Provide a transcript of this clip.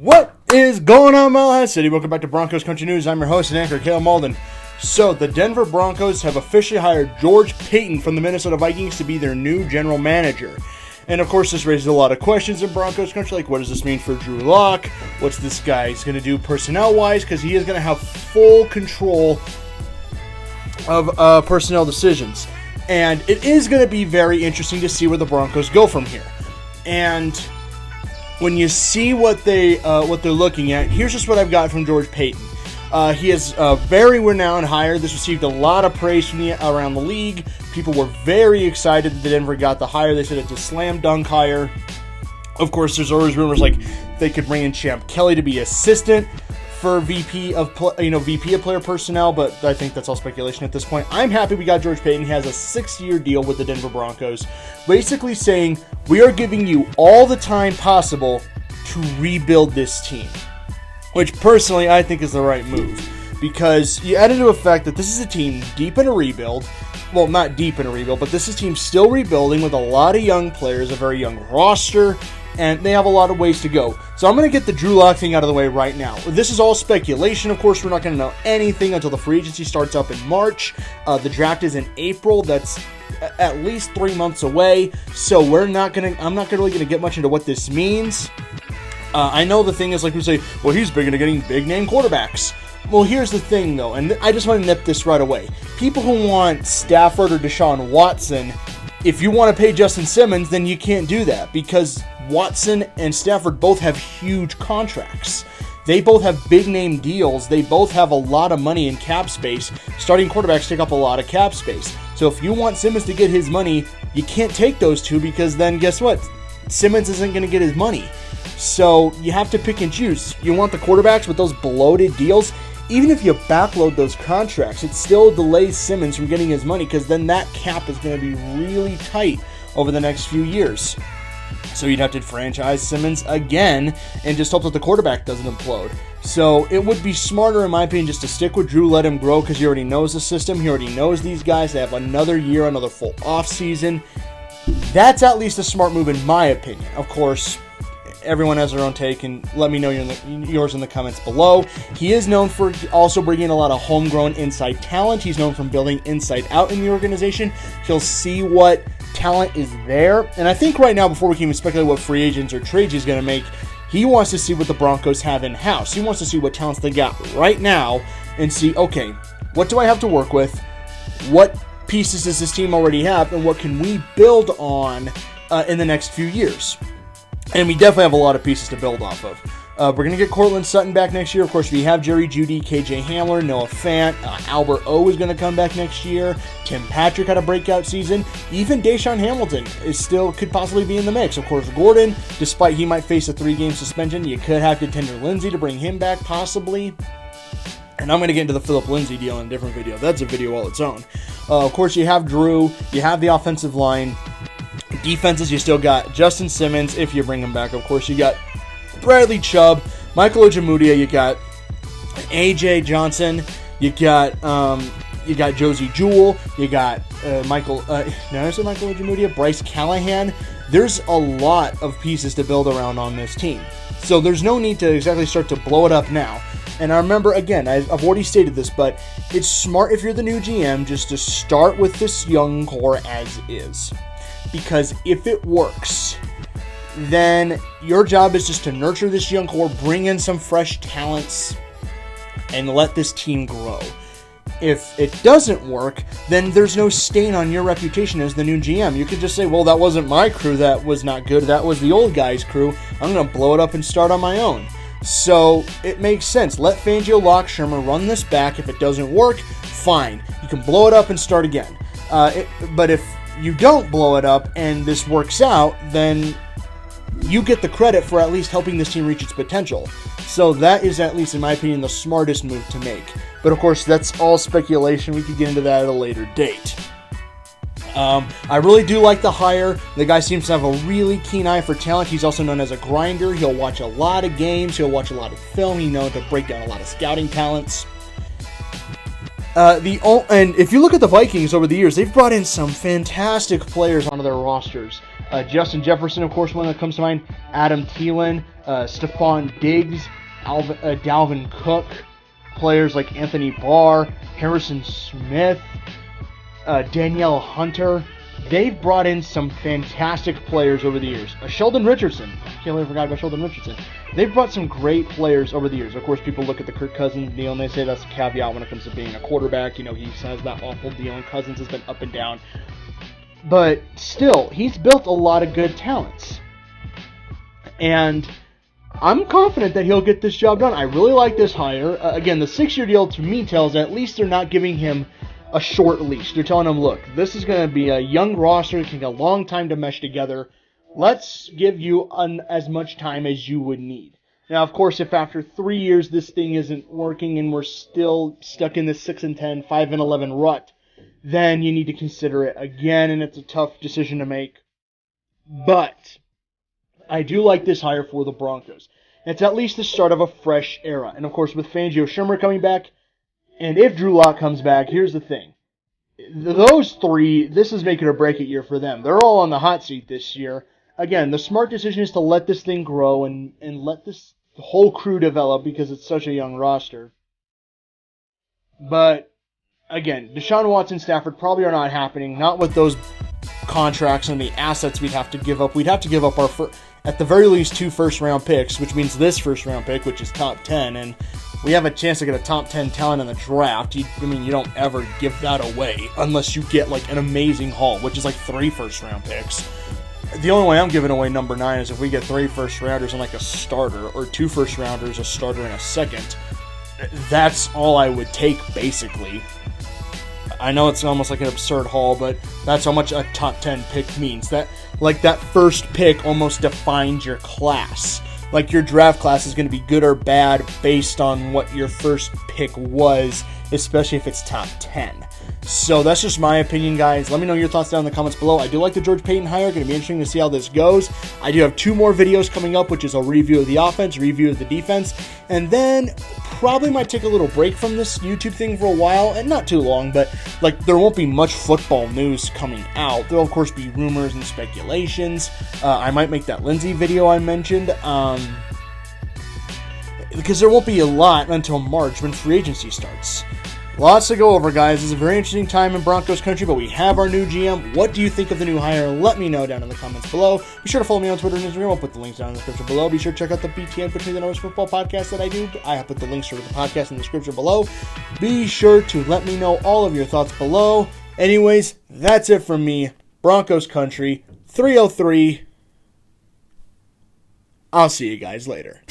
What is going on, Mile City? Welcome back to Broncos Country News. I'm your host and anchor, Cale Malden. So, the Denver Broncos have officially hired George Paton from the Minnesota Vikings to be their new general manager. And of course, this raises a lot of questions in Broncos Country, like what does this mean for Drew Lock? What's this guy's going to do personnel-wise? Because he is going to have full control of personnel decisions. And it is going to be very interesting to see where the Broncos go from here. And when you see what they're looking at, here's just what I've got from George Paton. He is a very renowned hire. This received a lot of praise from around the league. People were very excited that Denver got the hire. They said it's a slam dunk hire. Of course, there's always rumors like they could bring in Champ Kelly to be assistant for VP of player personnel, but I think that's all speculation at this point. I'm happy we got George Paton. He has a 6-year deal with the Denver Broncos, basically saying we are giving you all the time possible to rebuild this team, which personally I think is the right move, because you add into effect that this is a team deep in a rebuild. Well, not deep in a rebuild, but this is a team still rebuilding with a lot of young players, a very young roster, and they have a lot of ways to go. So I'm going to get the Drew Lock thing out of the way right now. This is all speculation. Of course, we're not going to know anything until the free agency starts up in March. The draft is in April. That's at least 3 months away. So I'm not really going to get much into what this means. I know the thing is, like we say, well, he's big into getting big-name quarterbacks. Well, here's the thing, though, and I just want to nip this right away. People who want Stafford or Deshaun Watson, if you want to pay Justin Simmons, then you can't do that, because Watson and Stafford both have huge contracts. They both have big-name deals. They both have a lot of money in cap space. Starting quarterbacks take up a lot of cap space. So if you want Simmons to get his money, you can't take those two, because then guess what? Simmons isn't going to get his money. So you have to pick and choose. You want the quarterbacks with those bloated deals. Even if you backload those contracts, it still delays Simmons from getting his money, because then that cap is going to be really tight over the next few years. So you'd have to franchise Simmons again and just hope that the quarterback doesn't implode. So it would be smarter, in my opinion, just to stick with Drew, let him grow, because he already knows the system. He already knows these guys. They have another year, another full offseason. That's at least a smart move, in my opinion. Of course, everyone has their own take, and let me know yours in the comments below. He is known for also bringing a lot of homegrown inside talent. He's known from building inside out in the organization. He'll see what talent is there. And I think right now, before we can even speculate what free agents or trades he's going to make, he wants to see what the Broncos have in-house. He wants to see what talents they got right now and see, okay, what do I have to work with? What pieces does this team already have? And what can we build on in the next few years? And we definitely have a lot of pieces to build off of. We're going to get Courtland Sutton back next year. Of course, we have Jerry Jeudy, KJ Hamler, Noah Fant. Albert O is going to come back next year. Tim Patrick had a breakout season. Even Deshaun Hamilton could possibly be in the mix. Of course, Gordon, despite he might face a 3-game suspension, you could have Contender Lindsey to bring him back possibly. And I'm going to get into the Phillip Lindsay deal in a different video. That's a video all its own. Of course, you have Drew. You have the offensive line. Defenses, you still got Justin Simmons, if you bring him back. Of course, you got Bradley Chubb, Michael Ojemudia, you got AJ Johnson, you got Josie Jewell, you got Michael Ojemudia, Bryce Callahan. There's a lot of pieces to build around on this team. So there's no need to exactly start to blow it up now. And I remember, again, I've already stated this, but it's smart if you're the new GM just to start with this young core as is. Because if it works, then your job is just to nurture this young core, bring in some fresh talents, and let this team grow. If it doesn't work, then there's no stain on your reputation as the new GM. You could just say, well, that wasn't my crew that was not good. That was the old guy's crew. I'm going to blow it up and start on my own. So it makes sense. Let Fangio, Lock, Shermer run this back. If it doesn't work, fine. You can blow it up and start again. But if you don't blow it up and this works out, then you get the credit for at least helping this team reach its potential. So that is, at least in my opinion, the smartest move to make. But of course, that's all speculation. We could get into that at a later date. I really do like the hire. The guy seems to have a really keen eye for talent. He's also known as a grinder. He'll watch a lot of games. He'll watch a lot of film. He's known to break down a lot of scouting talents. And if you look at the Vikings over the years, they've brought in some fantastic players onto their rosters. Justin Jefferson, of course, one that comes to mind. Adam Thielen, Stephon Diggs, Dalvin Cook, players like Anthony Barr, Harrison Smith, Danielle Hunter. They've brought in some fantastic players over the years. Sheldon Richardson. I can't believe I forgot about Sheldon Richardson. They've brought some great players over the years. Of course, people look at the Kirk Cousins deal and they say that's a caveat when it comes to being a quarterback. You know, he has that awful deal and Cousins has been up and down. But still, he's built a lot of good talents. And I'm confident that he'll get this job done. I really like this hire. Again, the 6-year deal to me tells that at least they're not giving him a short leash. They're telling him, look, this is going to be a young roster. It can take a long time to mesh together. Let's give you as much time as you would need. Now, of course, if after 3 years this thing isn't working and we're still stuck in this 6-10, 5-11 rut, then you need to consider it again, and it's a tough decision to make. But I do like this hire for the Broncos. It's at least the start of a fresh era. And, of course, with Fangio Shermer coming back, and if Drew Lock comes back, here's the thing. Those three, this is make it or break it year for them. They're all on the hot seat this year. Again, the smart decision is to let this thing grow and let this whole crew develop because it's such a young roster. But, again, Deshaun Watson, Stafford probably are not happening. Not with those contracts and the assets we'd have to give up. We'd have to give up at the very least 2 first-round picks, which means this first-round pick, which is top 10, and we have a chance to get a top 10 talent in the draft. You don't ever give that away unless you get like an amazing haul, which is like 3 first-round picks. The only way I'm giving away number 9 is if we get 3 first-rounders and like a starter, or 2 first-rounders, a starter, and a second. That's all I would take, basically. I know it's almost like an absurd haul, but that's how much a top 10 pick means. That first pick almost defines your class. Like, your draft class is going to be good or bad based on what your first pick was, especially if it's top 10. So that's just my opinion, guys. Let me know your thoughts down in the comments below. I do like the George Paton hire. Going to be interesting to see how this goes. I do have 2 more videos coming up, which is a review of the offense, review of the defense, and then probably might take a little break from this YouTube thing for a while, and not too long, but like there won't be much football news coming out. There'll of course be rumors and speculations. I might make that Lindsey video I mentioned, because there won't be a lot until March when free agency starts. Lots to go over, guys. It's a very interesting time in Broncos country, but we have our new GM. What do you think of the new hire? Let me know down in the comments below. Be sure to follow me on Twitter and Instagram. I'll put the links down in the description below. Be sure to check out the BTN Between the Numbers Football podcast that I do. I put the links to the podcast in the description below. Be sure to let me know all of your thoughts below. Anyways, that's it from me. Broncos country, 303. I'll see you guys later.